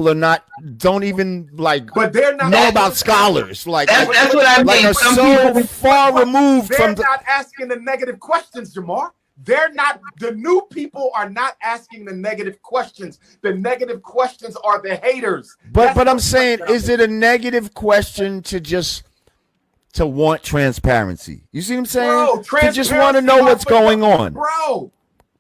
people don't even like but they're not know about scholars. Like that's what I mean. Are so far removed from. They're not asking the negative questions, Jamar. They're not. The new people are not asking the negative questions. The negative questions are the haters. But I'm saying, is it a negative question to want transparency? You see what I'm saying? Bro, to just want to know what's going on. Bro,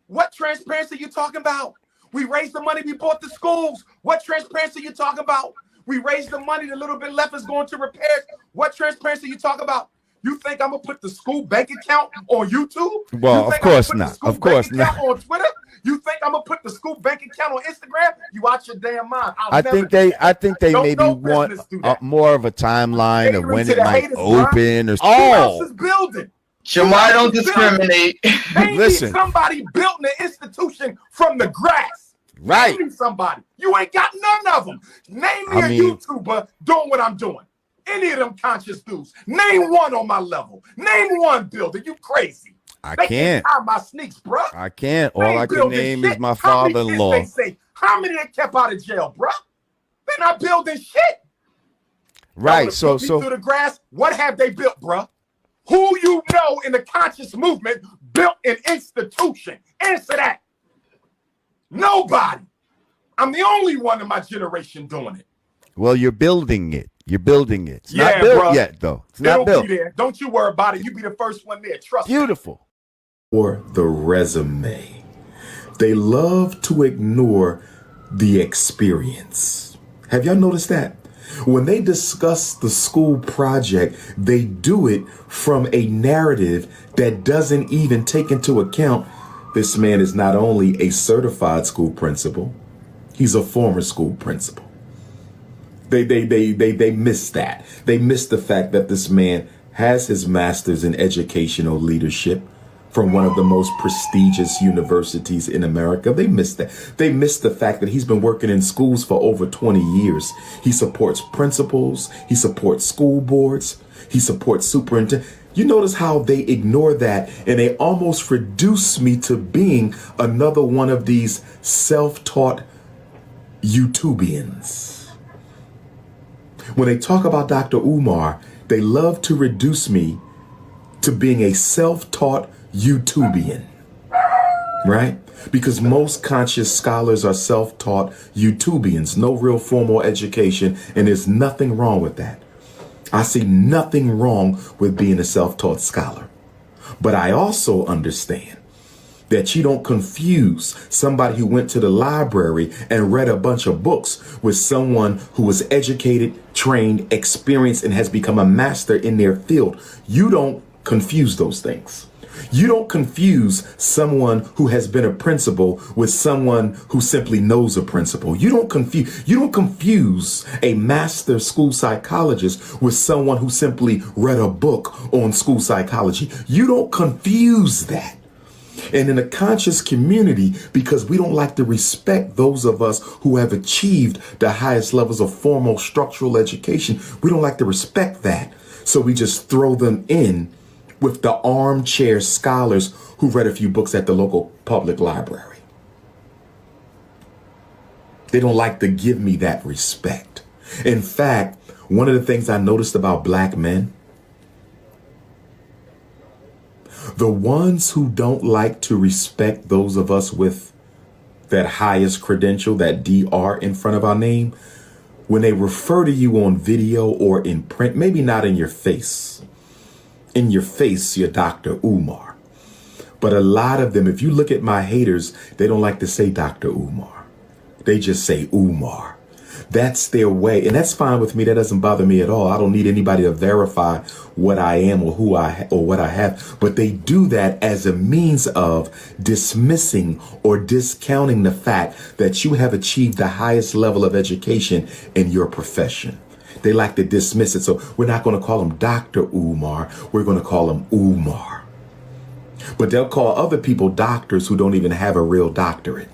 what transparency are you talking about? We raised the money, we bought the schools. What transparency are you talking about? We raised the money, the little bit left is going to repairs. What transparency are you talking about? You think I'm gonna put the school bank account on YouTube? Well, of course not. Of course not. On Twitter? You think I'm gonna put the school bank account on Instagram? You out your damn mind. I think they maybe want more of a timeline of when it might open or Who else is building? Jamar, don't discriminate. Listen, somebody built an institution from the grass. Right. Name me somebody. You ain't got none of them. Name me a YouTuber doing what I'm doing. Any of them conscious dudes. Name one on my level. Name one builder. You crazy. I can't. Tie my sneaks, bro. I can't. All I can name is my father-in-law. How many they kept out of jail, bro? They're not building shit. Right. So through the grass, what have they built, bro? Who you know in the conscious movement built an institution? Answer that. Nobody. I'm the only one in my generation doing it. Well, you're building it. You're building it. It's not built yet, though. It's not built. Be there. Don't you worry about it. You be the first one there. Trust me. Beautiful. Or the resume. They love to ignore the experience. Have y'all noticed that? When they discuss the school project, they do it from a narrative that doesn't even take into account this man is not only a certified school principal, he's a former school principal. They miss that. They miss the fact that this man has his master's in educational leadership from one of the most prestigious universities in America. They miss that. They miss the fact that he's been working in schools for over 20 years. He supports principals. He supports school boards. He supports superintendents. You notice how they ignore that and they almost reduce me to being another one of these self-taught YouTubians. When they talk about Dr. Umar, they love to reduce me to being a self-taught YouTubian, right? Because most conscious scholars are self-taught YouTubians, no real formal education, and there's nothing wrong with that. I see nothing wrong with being a self-taught scholar. But I also understand that you don't confuse somebody who went to the library and read a bunch of books with someone who was educated, trained, experienced, and has become a master in their field. You don't confuse those things. You don't confuse someone who has been a principal with someone who simply knows a principal. You don't confuse a master school psychologist with someone who simply read a book on school psychology. You don't confuse that. And in a conscious community, because we don't like to respect those of us who have achieved the highest levels of formal structural education, we don't like to respect that. So we just throw them in with the armchair scholars who read a few books at the local public library. They don't like to give me that respect. In fact, one of the things I noticed about black men, the ones who don't like to respect those of us with that highest credential, that DR in front of our name, when they refer to you on video or in print, maybe not in your face. In your face, you're Dr. Umar. But a lot of them, if you look at my haters, they don't like to say Dr. Umar. They just say Umar. That's their way. And that's fine with me. That doesn't bother me at all. I don't need anybody to verify what I am or who I or what I have. But they do that as a means of dismissing or discounting the fact that you have achieved the highest level of education in your profession. They like to dismiss it. So we're not going to call him Dr. Umar. We're going to call him Umar. But they'll call other people doctors who don't even have a real doctorate.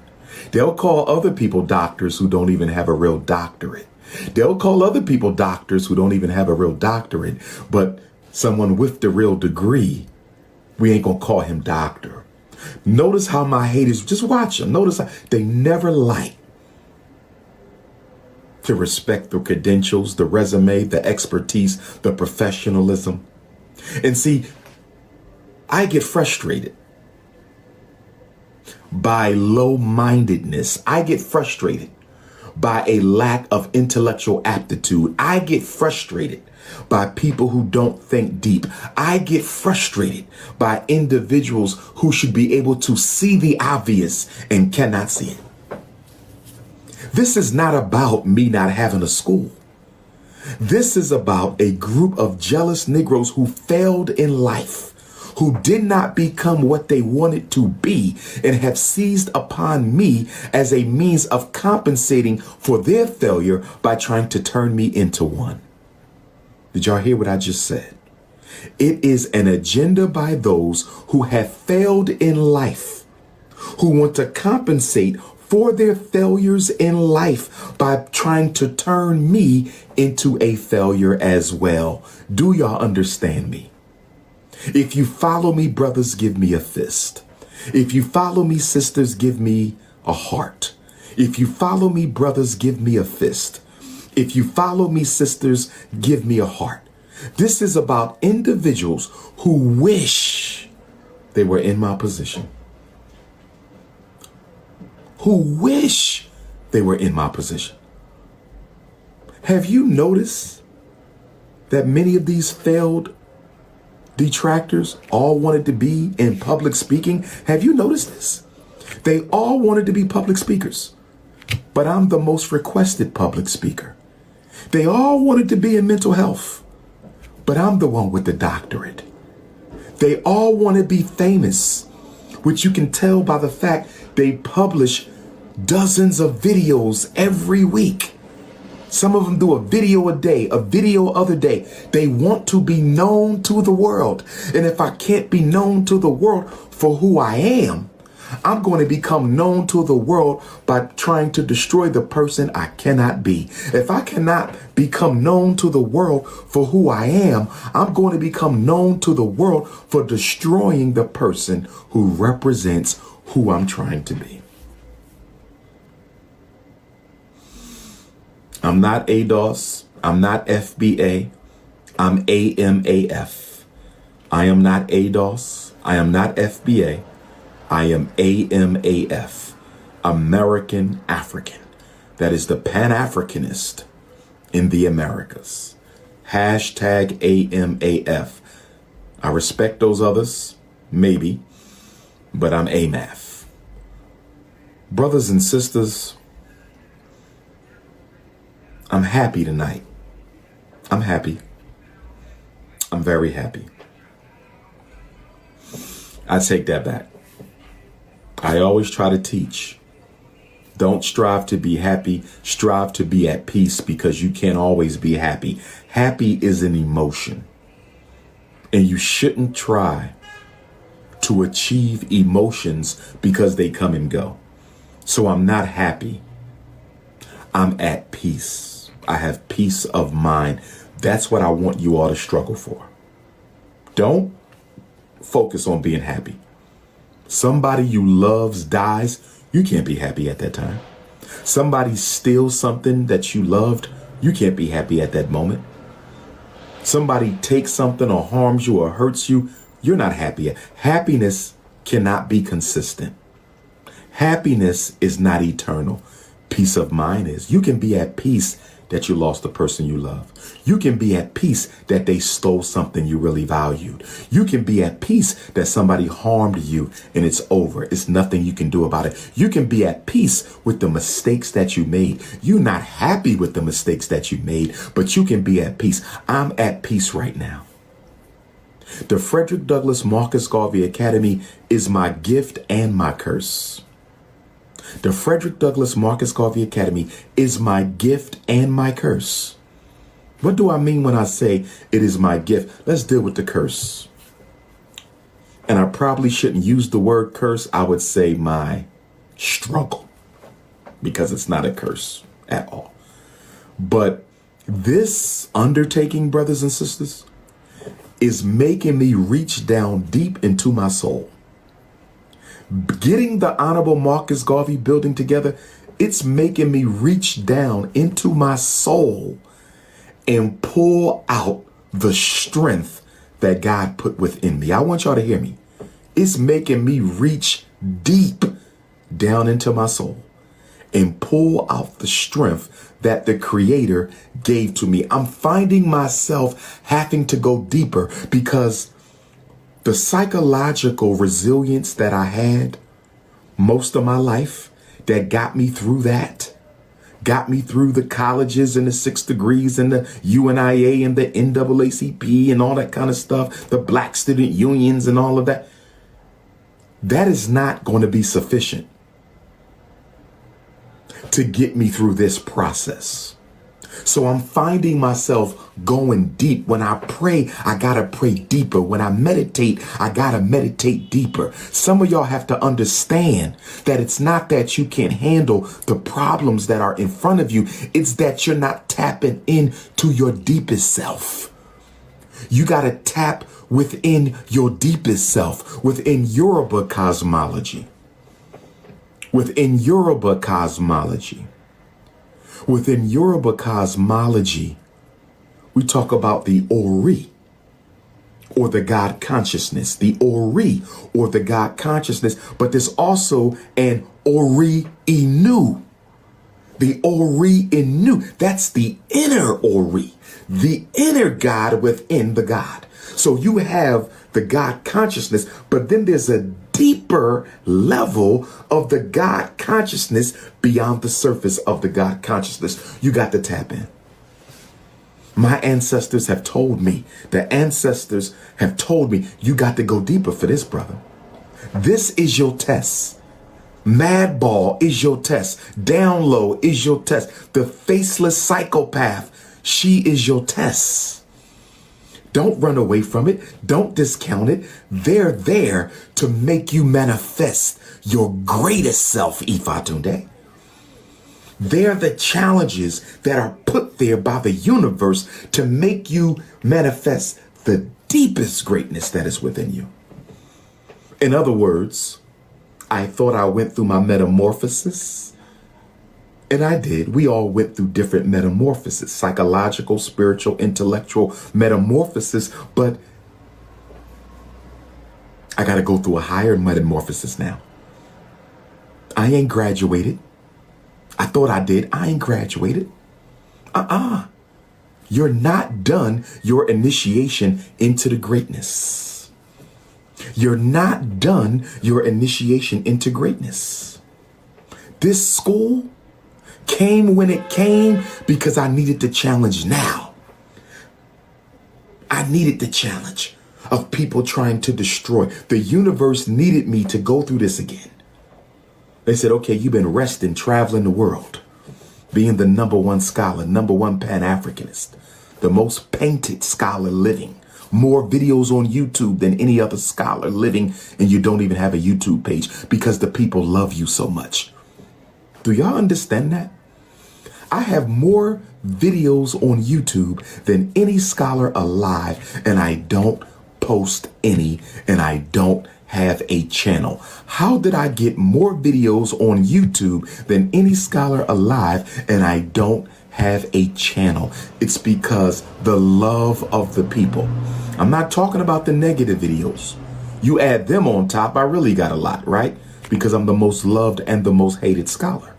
They'll call other people doctors who don't even have a real doctorate. They'll call other people doctors who don't even have a real doctorate. But someone with the real degree, we ain't going to call him doctor. Notice how my haters, just watch them. Notice how they never like to respect the credentials, the resume, the expertise, the professionalism. And see, I get frustrated by low-mindedness. I get frustrated by a lack of intellectual aptitude. I get frustrated by people who don't think deep. I get frustrated by individuals who should be able to see the obvious and cannot see it. This is not about me not having a school. This is about a group of jealous Negroes who failed in life, who did not become what they wanted to be, and have seized upon me as a means of compensating for their failure by trying to turn me into one. Did y'all hear what I just said? It is an agenda by those who have failed in life, who want to compensate for their failures in life by trying to turn me into a failure as well. Do y'all understand me? If you follow me, brothers, give me a fist. If you follow me, sisters, give me a heart. If you follow me, brothers, give me a fist. If you follow me, sisters, give me a heart. This is about individuals who wish they were in my position. Who wish they were in my position. Have you noticed that many of these failed detractors all wanted to be in public speaking? Have you noticed this? They all wanted to be public speakers, but I'm the most requested public speaker. They all wanted to be in mental health, but I'm the one with the doctorate. They all want to be famous, which you can tell by the fact they publish dozens of videos every week. Some of them do a video a day, a video other day. They want to be known to the world. And if I can't be known to the world for who I am, I'm going to become known to the world by trying to destroy the person I cannot be. If I cannot become known to the world for who I am, I'm going to become known to the world for destroying the person who represents who I'm trying to be. I'm not ADOS. I'm not FBA. I'm AMAF. I am not ADOS. I am not FBA. I am AMAF. American African. That is the Pan-Africanist in the Americas. Hashtag AMAF. I respect those others, maybe, but I'm AMAF. Brothers and sisters, I'm happy tonight. I'm happy. I'm very happy. I take that back. I always try to teach. Don't strive to be happy. Strive to be at peace, because you can't always be happy. Happy is an emotion. And you shouldn't try to achieve emotions because they come and go. So I'm not happy. I'm at peace. I have peace of mind. That's what I want you all to struggle for. Don't focus on being happy. Somebody you loves dies, you can't be happy at that time. Somebody steals something that you loved, you can't be happy at that moment. Somebody takes something or harms you or hurts you, you're not happy. Happiness cannot be consistent. Happiness is not eternal. Peace of mind is. You can be at peace that you lost the person you love. You can be at peace that they stole something you really valued. You can be at peace that somebody harmed you and it's over. It's nothing you can do about it. You can be at peace with the mistakes that you made. You're not happy with the mistakes that you made, but you can be at peace. I'm at peace right now. The Frederick Douglass Marcus Garvey Academy is my gift and my curse. The Frederick Douglass Marcus Garvey Academy is my gift and my curse. What do I mean when I say it is my gift? Let's deal with the curse. And I probably shouldn't use the word curse. I would say my struggle, because it's not a curse at all. But this undertaking, brothers and sisters, is making me reach down deep into my soul. Getting the Honorable Marcus Garvey building together It's making me reach down into my soul and pull out the strength that God put within me. I want y'all to hear me. It's making me reach deep down into my soul and pull out the strength that the Creator gave to me. I'm finding myself having to go deeper because the psychological resilience that I had most of my life that got me through got me through the colleges and the 6 degrees and the UNIA and the NAACP and all that kind of stuff, the Black student unions and all of that. That is not going to be sufficient to get me through this process. So I'm finding myself going deep. When I pray, I got to pray deeper. When I meditate, I got to meditate deeper. Some of y'all have to understand that it's not that you can't handle the problems that are in front of you. It's that you're not tapping into your deepest self. You got to tap within your deepest self, within Yoruba cosmology. Within Yoruba cosmology. Within Yoruba cosmology, we talk about the Ori, or the God consciousness, the Ori, or the God consciousness, but there's also an Ori Inu. The Ori Inu, that's the inner Ori, the inner God within the God. So you have the God consciousness, but then there's a deeper level of the God consciousness beyond the surface of the God consciousness. You got to tap in. My ancestors have told me, the ancestors have told me, you got to go deeper for this, brother. This is your test. Madball is your test. Down low is your test. The faceless psychopath, she is your test. Don't run away from it. Don't discount it. They're there to make you manifest your greatest self, Ifatunde. They're the challenges that are put there by the universe to make you manifest the deepest greatness that is within you. In other words, I thought I went through my metamorphosis. And I did. We all went through different metamorphoses, psychological, spiritual, intellectual metamorphosis. But I got to go through a higher metamorphosis now. I ain't graduated. I thought I did. I ain't graduated. You're not done your initiation into the greatness. You're not done your initiation into greatness. This school came when it came because I needed the challenge now. I needed the challenge of people trying to destroy. The universe needed me to go through this again. They said, okay, you've been resting, traveling the world, being the #1 scholar, #1 Pan-Africanist, the most painted scholar living, more videos on YouTube than any other scholar living, and you don't even have a YouTube page because the people love you so much. Do y'all understand that? I have more videos on YouTube than any scholar alive, and I don't post any, and I don't have a channel. How did I get more videos on YouTube than any scholar alive, and I don't have a channel? It's because the love of the people. I'm not talking about the negative videos. You add them on top, I really got a lot, right? Because I'm the most loved and the most hated scholar.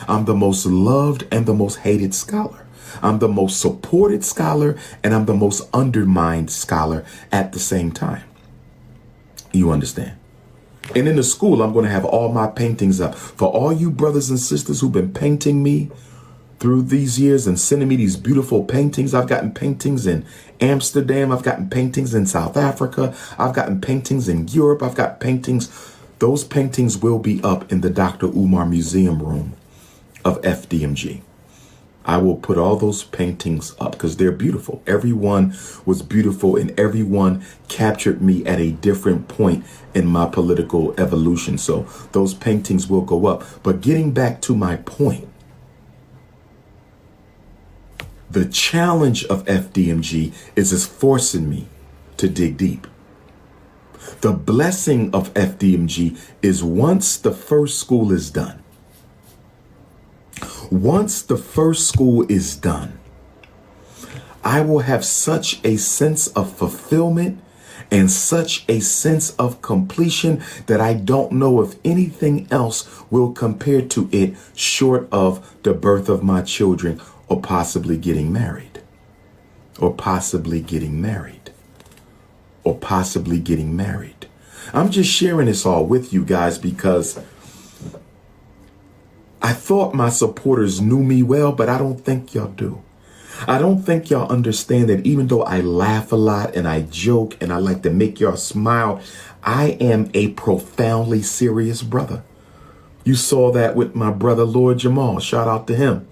I'm the most loved and the most hated scholar. I'm the most supported scholar, and I'm the most undermined scholar at the same time. You understand? And in the school, I'm going to have all my paintings up. For all you brothers and sisters who've been painting me through these years and sending me these beautiful paintings. I've gotten paintings in Amsterdam. I've gotten paintings in South Africa. I've gotten paintings in Europe. I've got paintings. Those paintings will be up in the Dr. Umar Museum room of FDMG. I will put all those paintings up because they're beautiful. Everyone was beautiful, and everyone captured me at a different point in my political evolution. So those paintings will go up. But getting back to my point, the challenge of FDMG is it's forcing me to dig deep. The blessing of FDMG is once the first school is done, Once the first school is done, I will have such a sense of fulfillment and such a sense of completion that I don't know if anything else will compare to it short of the birth of my children or possibly getting married. Or possibly getting married. Or possibly getting married. I'm just sharing this all with you guys because I thought my supporters knew me well, but I don't think y'all do. I don't think y'all understand that even though I laugh a lot and I joke and I like to make y'all smile, I am a profoundly serious brother. You saw that with my brother, Lord Jamal. Shout out to him.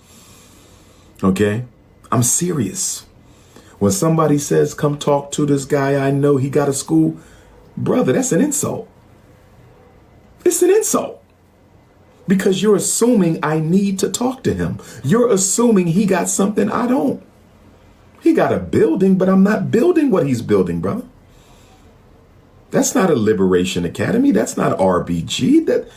Okay? I'm serious. When somebody says, come talk to this guy, I know he got a school, brother, that's an insult. It's an insult. Because you're assuming I need to talk to him. You're assuming he got something I don't. He got a building, but I'm not building what he's building, brother. That's not a Liberation Academy. That's not RBG.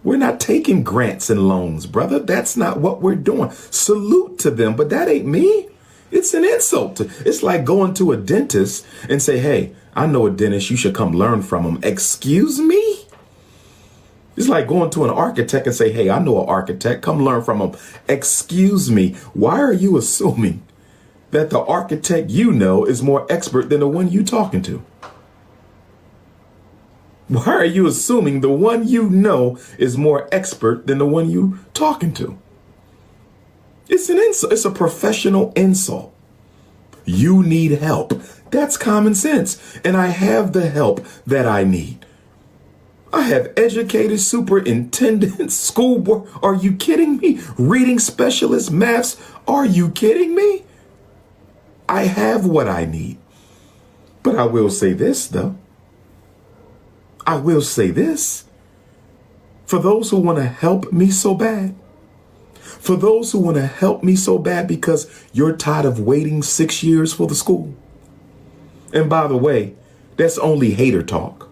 We're not taking grants and loans, brother. That's not what we're doing. Salute to them, but that ain't me. It's an insult. It's like going to a dentist and say, hey, I know a dentist. You should come learn from him. Excuse me? It's like going to an architect and say, hey, I know an architect. Come learn from him. Excuse me. Why are you assuming that the architect you know is more expert than the one you talking to? Why are you assuming the one you know is more expert than the one you talking to? It's an insult. It's a professional insult. You need help. That's common sense. And I have the help that I need. I have educators, superintendents, school board. Are you kidding me? Reading specialists, maths. Are you kidding me? I have what I need. But I will say this, though. I will say this. For those who want to help me so bad, for those who want to help me so bad because you're tired of waiting 6 years for the school. And by the way, that's only hater talk.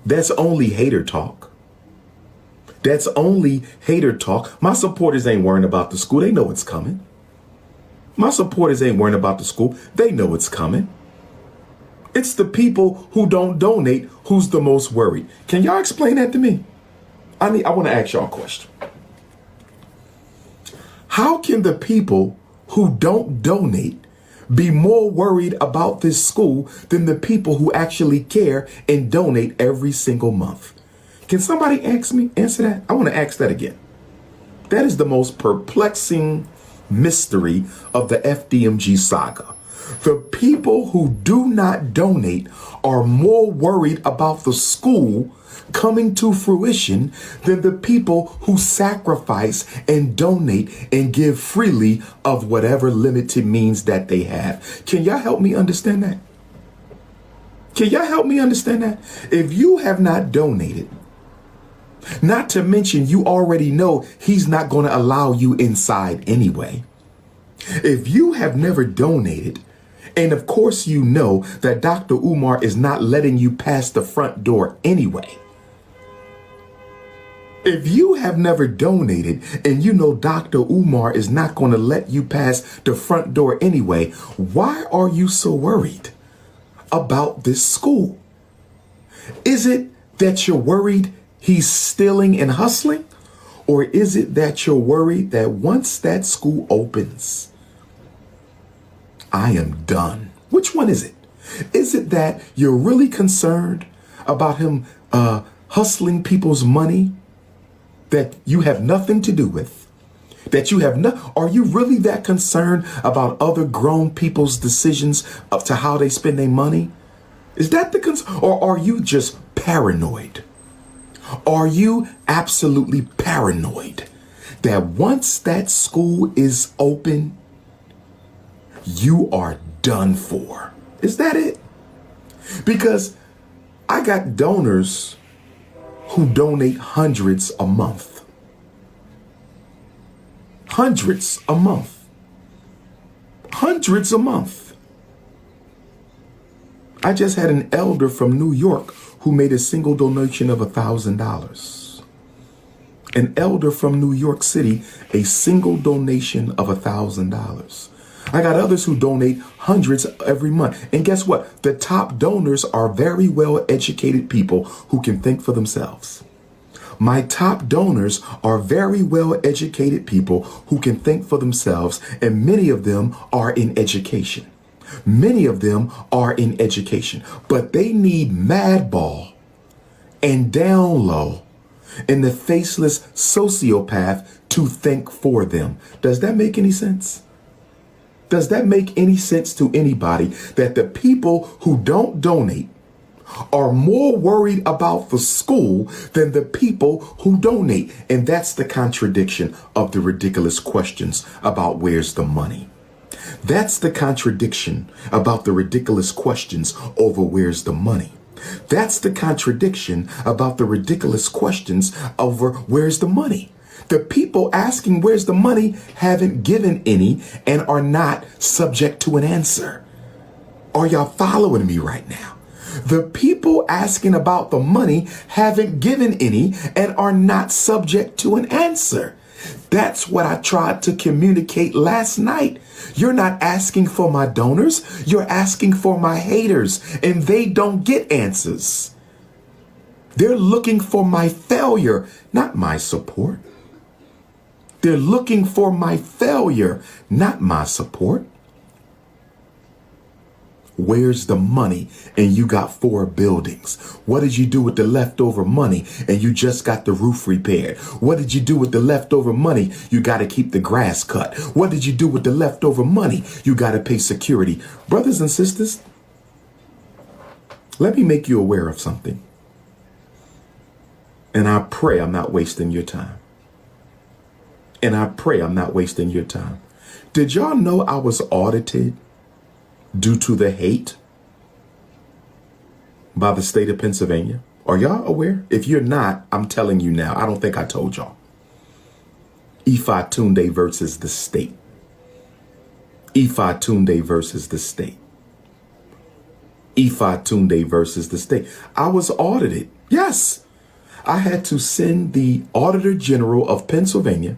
That's only hater talk. That's only hater talk. My supporters ain't worrying about the school. They know it's coming. My supporters ain't worrying about the school. They know it's coming. It's the people who don't donate who's the most worried. Can y'all explain that to me? I want to ask y'all a question. How can the people who don't donate be more worried about this school than the people who actually care and donate every single month? Can somebody answer that? I want to ask that again. That is the most perplexing mystery of the FDMG saga. The people who do not donate are more worried about the school coming to fruition than the people who sacrifice and donate and give freely of whatever limited means that they have. Can y'all help me understand that? Can y'all help me understand that? If you have not donated, not to mention you already know he's not going to allow you inside anyway. If you have never donated, and of course you know that Dr. Umar is not letting you pass the front door anyway. If you have never donated and you know Dr. Umar is not going to let you pass the front door anyway, why are you so worried about this school? Is it that you're worried he's stealing and hustling? Or is it that you're worried that once that school opens, I am done? Which one is it? Is it that you're really concerned about him hustling people's money that you have nothing to do with? That you have no? Are you really that concerned about other grown people's decisions up to how they spend their money? Is that the concern? Or are you just paranoid? Are you absolutely paranoid that once that school is open, you are done for? Is that it? Because I got donors who donate hundreds a month. Hundreds a month. Hundreds a month. I just had an elder from New York who made a single donation of $1,000. An elder from New York City, a single donation of $1,000. I got others who donate hundreds every month. And guess what? The top donors are very well educated people who can think for themselves. My top donors are very well educated people who can think for themselves, and many of them are in education. Many of them are in education, but they need madball and down low and the faceless sociopath to think for them. Does that make any sense? Does that make any sense to anybody that the people who don't donate are more worried about the school than the people who donate? And that's the contradiction of the ridiculous questions about where's the money. That's the contradiction about the ridiculous questions over where's the money. That's the contradiction about the ridiculous questions over where's the money. The people asking where's the money haven't given any and are not subject to an answer. Are y'all following me right now? The people asking about the money haven't given any and are not subject to an answer. That's what I tried to communicate last night. You're not asking for my donors. You're asking for my haters, and they don't get answers. They're looking for my failure, not my support. They're looking for my failure, not my support. Where's the money? And you got 4 buildings. What did you do with the leftover money? And you just got the roof repaired. What did you do with the leftover money? You got to keep the grass cut. What did you do with the leftover money? You got to pay security. Brothers and sisters, let me make you aware of something. And I pray I'm not wasting your time. And I pray I'm not wasting your time. Did y'all know I was audited due to the hate by the state of Pennsylvania? Are y'all aware? If you're not, I'm telling you now. I don't think I told y'all. Ifa Tunde versus the state. Ifa Tunde versus the state. Ifa Tunde versus the state. I was audited. Yes. I had to send the Auditor General of Pennsylvania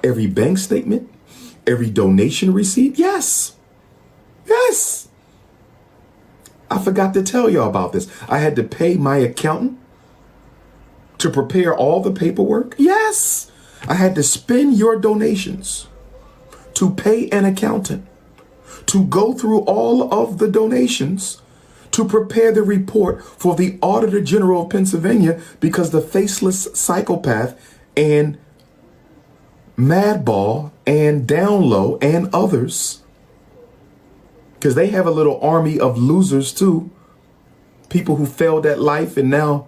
every bank statement, every donation receipt. Yes. Yes. I forgot to tell y'all about this. I had to pay my accountant to prepare all the paperwork. Yes. I had to spend your donations to pay an accountant to go through all of the donations to prepare the report for the Auditor General of Pennsylvania, because the faceless psychopath and madball and down low and others, because they have a little army of losers too. People who failed at life and now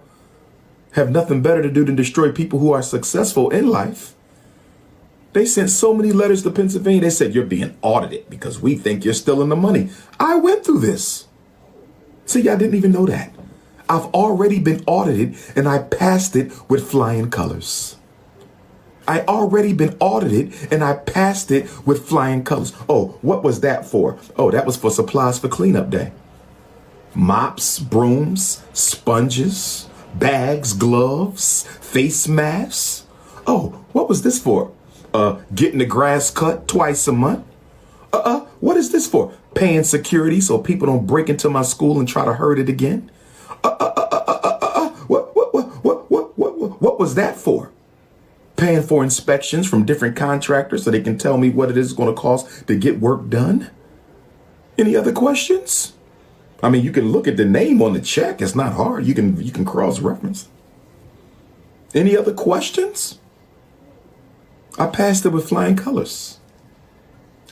have nothing better to do than destroy people who are successful in life. They sent so many letters to Pennsylvania. They said, you're being audited because we think you're still in the money. I went through this. See, I didn't even know that. I've already been audited and I passed it with flying colors. I already been audited and I passed it with flying colors. Oh, what was that for? Oh, that was for supplies for cleanup day. Mops, brooms, sponges, bags, gloves, face masks. Oh, what was this for? Getting the grass cut twice a month. What is this for? Paying security so people don't break into my school and try to hurt it again. What was that for? Paying for inspections from different contractors so they can tell me what it is going to cost to get work done. Any other questions? I mean, you can look at the name on the check. It's not hard. You can cross-reference. Any other questions? I passed it with flying colors.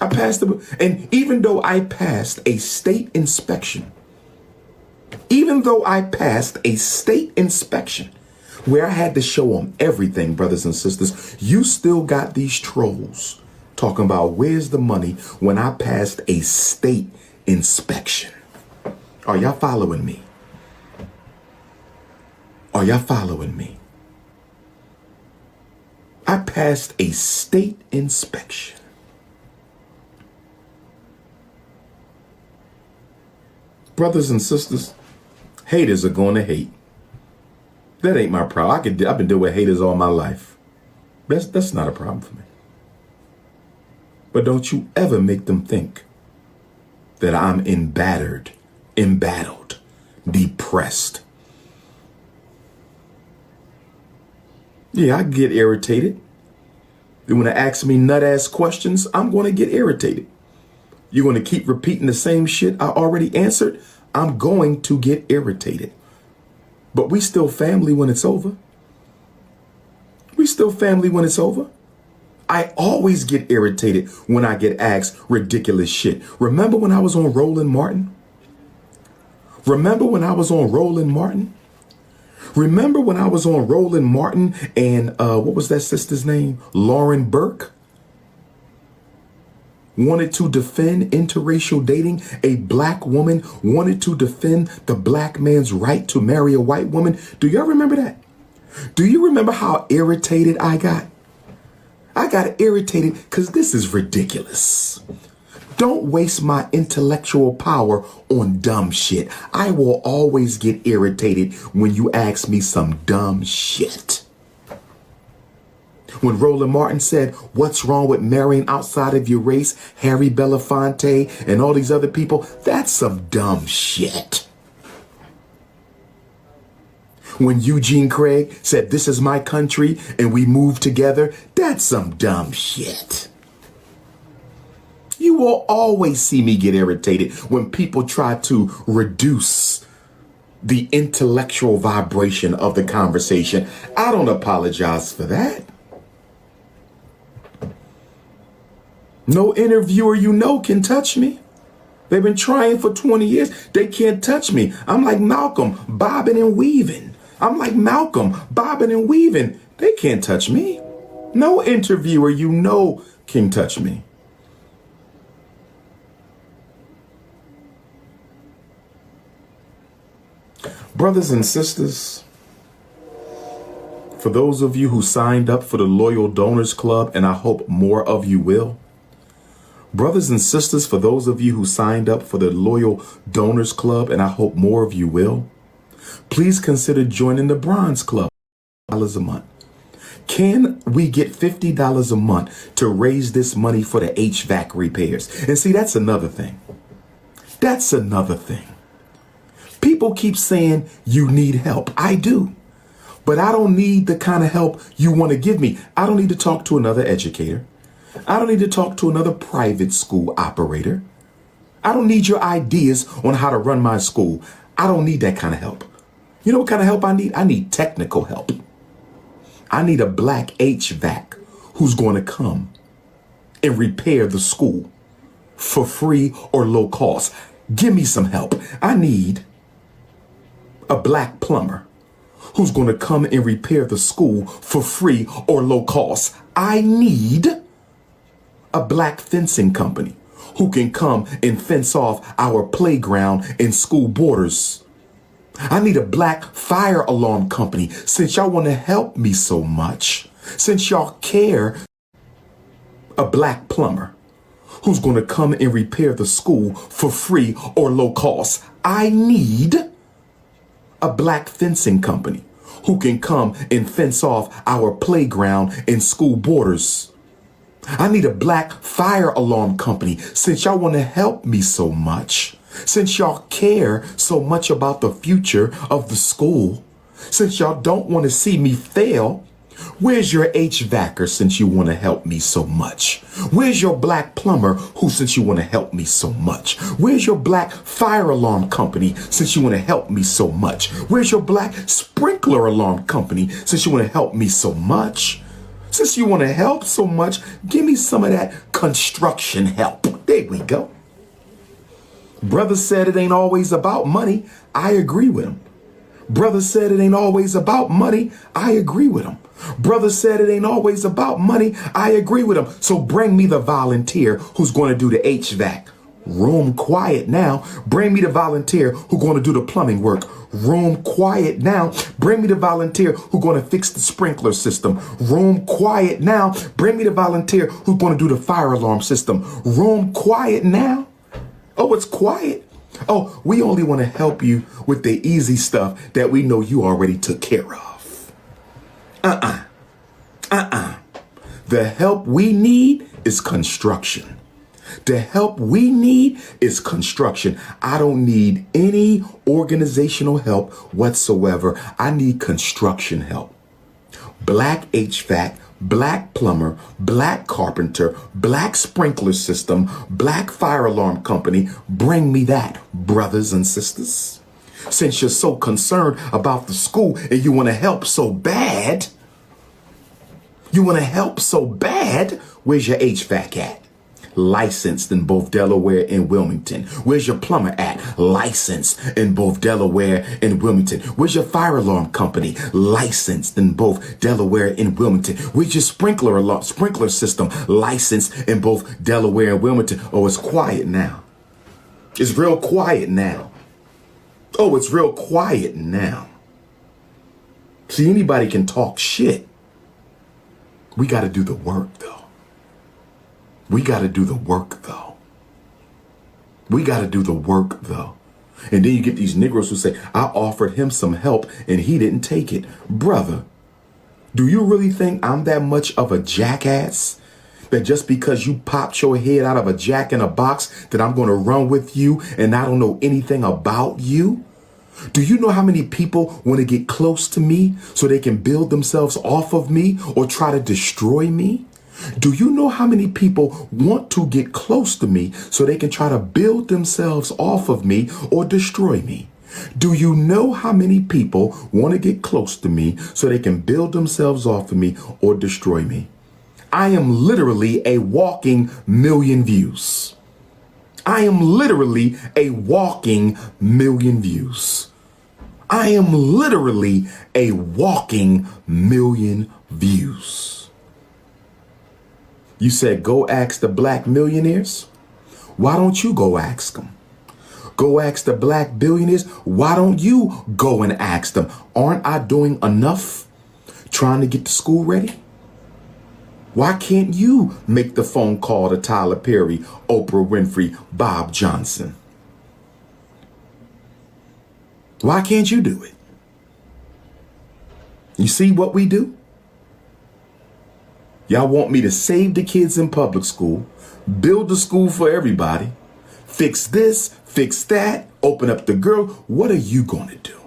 I passed it with, and even though I passed a state inspection, where I had to show them everything, brothers and sisters, you still got these trolls talking about where's the money when I passed a state inspection. Are y'all following me? Are y'all following me? I passed a state inspection. Brothers and sisters, haters are going to hate. That ain't my problem. I've been dealing with haters all my life. That's not a problem for me. But don't you ever make them think that I'm embattled, depressed. Yeah, I get irritated. You want to ask me nut-ass questions, I'm going to get irritated. You're going to keep repeating the same shit I already answered, I'm going to get irritated. But we still family when it's over. We still family when it's over. I always get irritated when I get asked ridiculous shit. Remember when I was on Roland Martin? Remember when I was on Roland Martin? Remember when I was on Roland Martin and what was that sister's name? Lauren Burke? Wanted to defend interracial dating. A black woman wanted to defend the black man's right to marry a white woman. Do y'all remember that? Do you remember how irritated I got? I got irritated because this is ridiculous. Don't waste my intellectual power on dumb shit. I will always get irritated when you ask me some dumb shit. When Roland Martin said, what's wrong with marrying outside of your race, Harry Belafonte and all these other people, that's some dumb shit. When Eugene Craig said, this is my country and we move together, that's some dumb shit. You will always see me get irritated when people try to reduce the intellectual vibration of the conversation. I don't apologize for that. No interviewer you know can touch me. They've been trying for 20 years. They can't touch me. I'm like Malcolm, bobbing and weaving. I'm like Malcolm, bobbing and weaving. They can't touch me. No interviewer you know can touch me. Brothers and sisters, for those of you who signed up for the Loyal Donors Club, and I hope more of you will. Brothers and sisters, for those of you who signed up for the Loyal Donors Club, and I hope more of you will, please consider joining the Bronze Club. $50 a month. Can we get $50 a month to raise this money for the HVAC repairs? And see, that's another thing. That's another thing. People keep saying you need help. I do. But I don't need the kind of help you want to give me. I don't need to talk to another educator. I don't need to talk to another private school operator. I don't need your ideas on how to run my school. I don't need that kind of help. You know what kind of help I need? I need technical help. I need a black HVAC who's going to come and repair the school for free or low cost. Give me some help. I need a black plumber who's going to come and repair the school for free or low cost. I need a black fencing company who can come and fence off our playground and school borders. I need a black fire alarm company. Since y'all want to help me so much, since y'all care, a black plumber who's going to come and repair the school for free or low cost. I need a black fencing company who can come and fence off our playground and school borders. I need a black fire alarm company. Since y'all want to help me so much, since y'all care so much about the future of the school, since y'all don't want to see me fail, where's your HVACer since you want to help me so much? Where's your black plumber who since you want to help me so much? Where's your black fire alarm company since you want to help me so much? Where's your black sprinkler alarm company since you want to help me so much? Since you want to help so much, give me some of that construction help. There we go. Brother said it ain't always about money. I agree with him. Brother said it ain't always about money. I agree with him. Brother said it ain't always about money. I agree with him. So bring me the volunteer who's going to do the HVAC. Room quiet now. Bring me the volunteer who's going to do the plumbing work. Room quiet now. Bring me the volunteer who's going to fix the sprinkler system. Room quiet now. Bring me the volunteer who's going to do the fire alarm system. Room quiet now. Oh, it's quiet. Oh, we only want to help you with the easy stuff that we know you already took care of. The help we need is construction. The help we need is construction. I don't need any organizational help whatsoever. I need construction help. Black HVAC, black plumber, black carpenter, black sprinkler system, black fire alarm company. Bring me that, brothers and sisters. Since you're so concerned about the school and you want to help so bad, where's your HVAC at? Licensed in both Delaware and Wilmington. Where's your plumber at? Licensed in both Delaware and Wilmington. Where's your fire alarm company? Licensed in both Delaware and Wilmington. Where's your sprinkler system? Licensed in both Delaware and Wilmington. Oh, it's quiet now. It's real quiet now. Oh, it's real quiet now. See, anybody can talk shit. We got to do the work, though. We got to do the work, though. And then you get these Negroes who say, I offered him some help and he didn't take it. Brother, do you really think I'm that much of a jackass? That just because you popped your head out of a jack in a box that I'm going to run with you and I don't know anything about you? Do you know how many people want to get close to me so they can build themselves off of me or try to destroy me? Do you know how many people want to get close to me so they can try to build themselves off of me or destroy me? Do you know how many people want to get close to me so they can build themselves off of me or destroy me? I am literally a walking million views. I am literally a walking million views. I am literally a walking million views. You said, go ask the black millionaires. Why don't you go ask them? Go ask the black billionaires. Why don't you go and ask them? Aren't I doing enough trying to get the school ready? Why can't you make the phone call to Tyler Perry, Oprah Winfrey, Bob Johnson? Why can't you do it? You see what we do? Y'all want me to save the kids in public school, build a school for everybody, fix this, fix that, open up the girl. What are you going to do?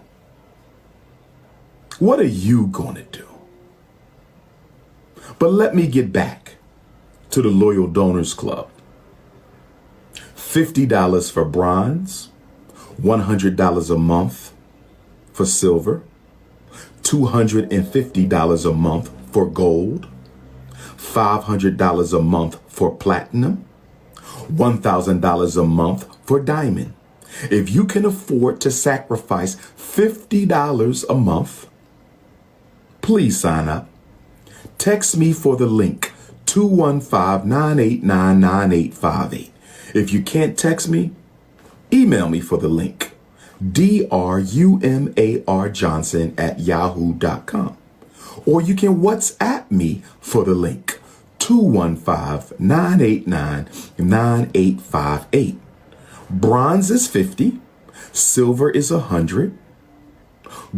What are you going to do? But let me get back to the Loyal Donors Club. $50 for bronze, $100 a month for silver, $250 a month for gold, $500 a month for platinum, $1,000 a month for diamond. If you can afford to sacrifice $50 a month, please sign up. Text me for the link 215-989-9858. If you can't text me, email me for the link drumarjohnson@yahoo.com. Or you can WhatsApp me for the link 215-989-9858. Bronze is $50, silver is $100,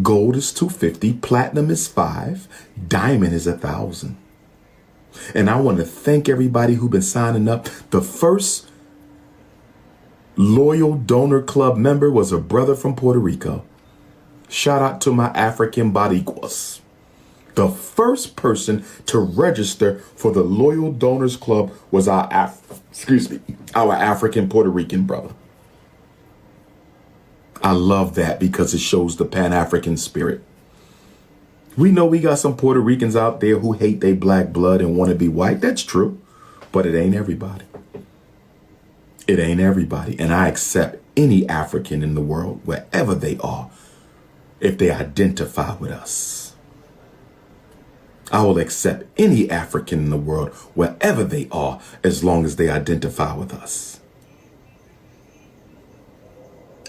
gold is $250, platinum is $5, diamond is $1,000. And I want to thank everybody who's been signing up. The first Loyal Donor Club member was a brother from Puerto Rico. Shout out to my African Boricuas. The first person to register for the Loyal Donors Club was our African Puerto Rican brother. I love that because it shows the Pan-African spirit. We know we got some Puerto Ricans out there who hate their black blood and want to be white. That's true, but it ain't everybody. It ain't everybody. And I accept any African in the world, wherever they are, if they identify with us. I will accept any African in the world, wherever they are, as long as they identify with us.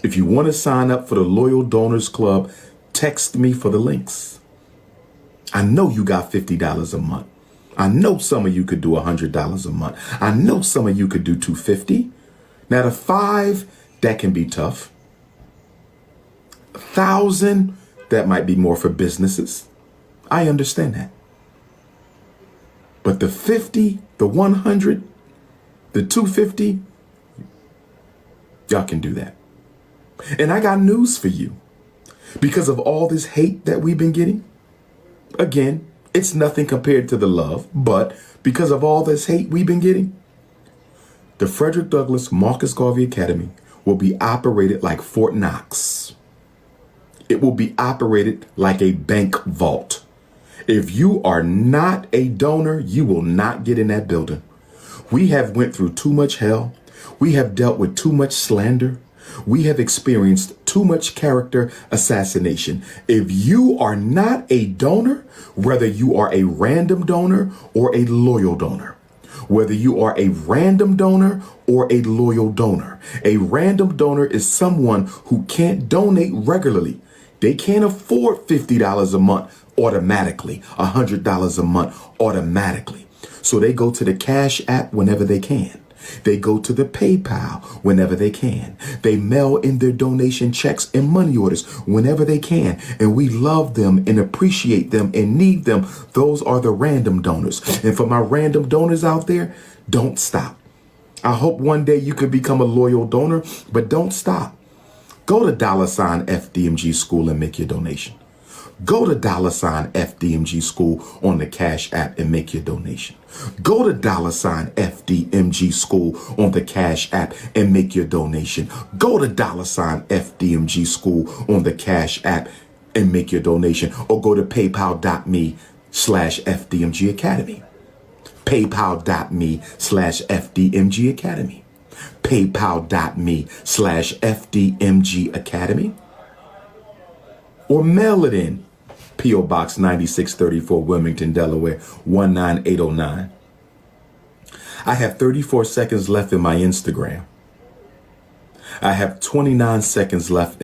If you want to sign up for the Loyal Donors Club, text me for the links. I know you got $50 a month. I know some of you could do $100 a month. I know some of you could do $250. Now the $5, that can be tough. $1,000, that might be more for businesses. I understand that. But the 50, the 100, the 250, y'all can do that. And I got news for you. Because of all this hate that we've been getting, again, it's nothing compared to the love, but because of all this hate we've been getting, the Frederick Douglass Marcus Garvey Academy will be operated like Fort Knox. It will be operated like a bank vault. If you are not a donor, you will not get in that building. We have went through too much hell. We have dealt with too much slander. We have experienced too much character assassination. If you are not a donor, whether you are a random donor or a loyal donor, whether you are a random donor or a loyal donor, a random donor is someone who can't donate regularly. They can't afford $50 a month automatically, $100 a month automatically. So they go to the Cash App whenever they can. They go to the PayPal whenever they can. They mail in their donation checks and money orders whenever they can. And we love them and appreciate them and need them. Those are the random donors. And for my random donors out there, don't stop. I hope one day you could become a loyal donor, but don't stop. Go to $FDMG School and make your donation. Go to $FDMG School on the Cash App and make your donation. Go to $FDMG School on the Cash App and make your donation. Go to $FDMG School on the Cash App and make your donation. Or go to paypal.me/FDMG Academy. PayPal.me/FDMG Academy. PayPal.me/FDMG Academy. Or mail it in. P.O. Box 9634, Wilmington, Delaware, 19809. I have 34 seconds left in my Instagram. I have 29 seconds left